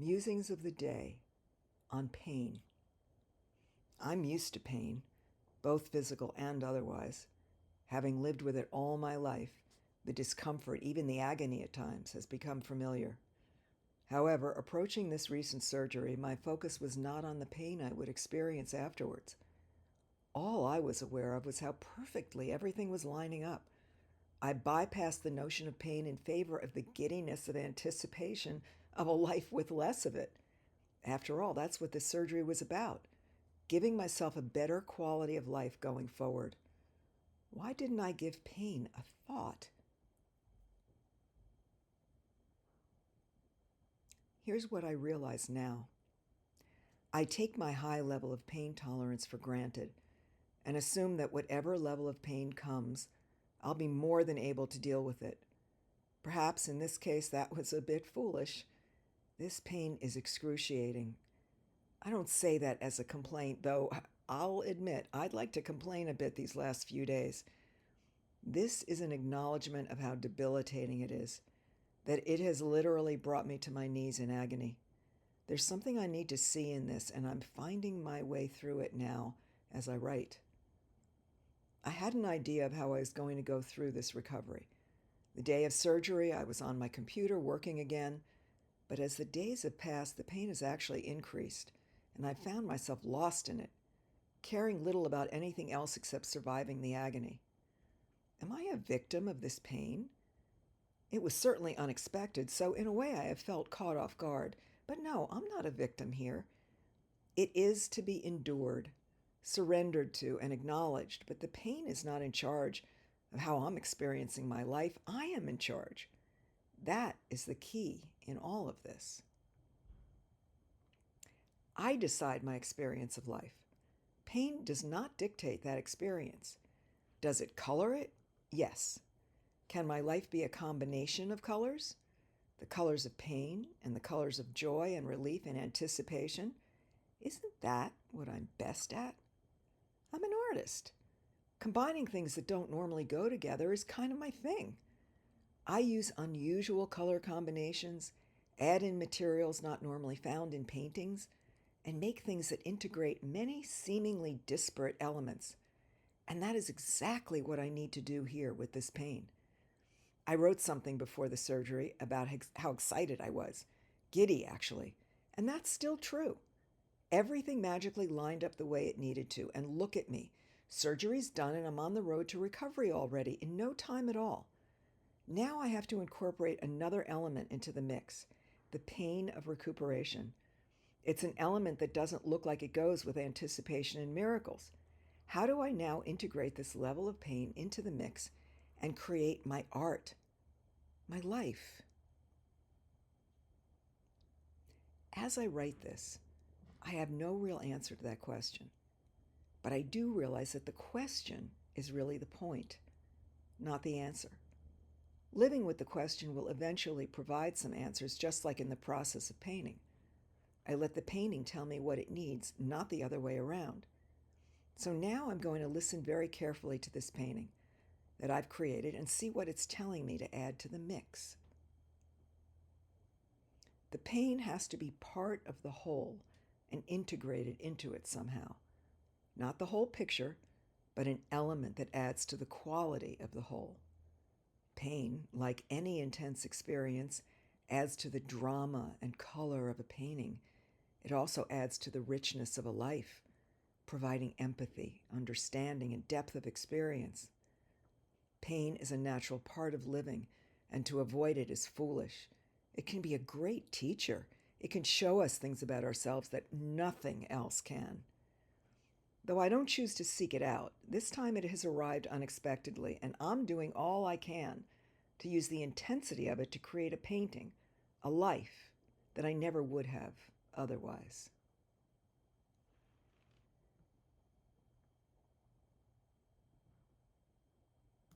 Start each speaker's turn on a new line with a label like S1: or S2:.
S1: Musings of the day on pain. I'm used to pain, both physical and otherwise. Having lived with it all my life, the discomfort, even the agony at times, has become familiar. However, approaching this recent surgery, my focus was not on the pain I would experience afterwards. All I was aware of was how perfectly everything was lining up. I bypassed the notion of pain in favor of the giddiness of anticipation of a life with less of it. After all, that's what this surgery was about, giving myself a better quality of life going forward. Why didn't I give pain a thought? Here's what I realize now. I take my high level of pain tolerance for granted and assume that whatever level of pain comes, I'll be more than able to deal with it. Perhaps in this case that was a bit foolish. This pain is excruciating. I don't say that as a complaint, though I'll admit I'd like to complain a bit these last few days. This is an acknowledgement of how debilitating it is, that it has literally brought me to my knees in agony. There's something I need to see in this, and I'm finding my way through it now as I write. I had an idea of how I was going to go through this recovery. The day of surgery, I was on my computer working again, but as the days have passed, the pain has actually increased, and I found myself lost in it, caring little about anything else except surviving the agony. Am I a victim of this pain? It was certainly unexpected, so in a way I have felt caught off guard. But no, I'm not a victim here. It is to be endured, surrendered to, and acknowledged, but the pain is not in charge of how I'm experiencing my life. I am in charge. That is the key in all of this. I decide my experience of life. Pain does not dictate that experience. Does it color it? Yes. Can my life be a combination of colors? The colors of pain and the colors of joy and relief and anticipation? Isn't that what I'm best at? I'm an artist. Combining things that don't normally go together is kind of my thing. I use unusual color combinations, add in materials not normally found in paintings, and make things that integrate many seemingly disparate elements. And that is exactly what I need to do here with this pain. I wrote something before the surgery about how excited I was, giddy actually, and that's still true. Everything magically lined up the way it needed to, and look at me. Surgery's done and I'm on the road to recovery already in no time at all. Now I have to incorporate another element into the mix, the pain of recuperation. It's an element that doesn't look like it goes with anticipation and miracles. How do I now integrate this level of pain into the mix and create my art, my life? As I write this, I have no real answer to that question, but I do realize that the question is really the point, not the answer. Living with the question will eventually provide some answers, just like in the process of painting. I let the painting tell me what it needs, not the other way around. So now I'm going to listen very carefully to this painting that I've created and see what it's telling me to add to the mix. The pain has to be part of the whole and integrated into it somehow. Not the whole picture, but an element that adds to the quality of the whole. Pain, like any intense experience, adds to the drama and color of a painting. It also adds to the richness of a life, providing empathy, understanding, and depth of experience. Pain is a natural part of living, and to avoid it is foolish. It can be a great teacher. It can show us things about ourselves that nothing else can. Though I don't choose to seek it out, this time it has arrived unexpectedly, and I'm doing all I can to use the intensity of it to create a painting, a life that I never would have otherwise.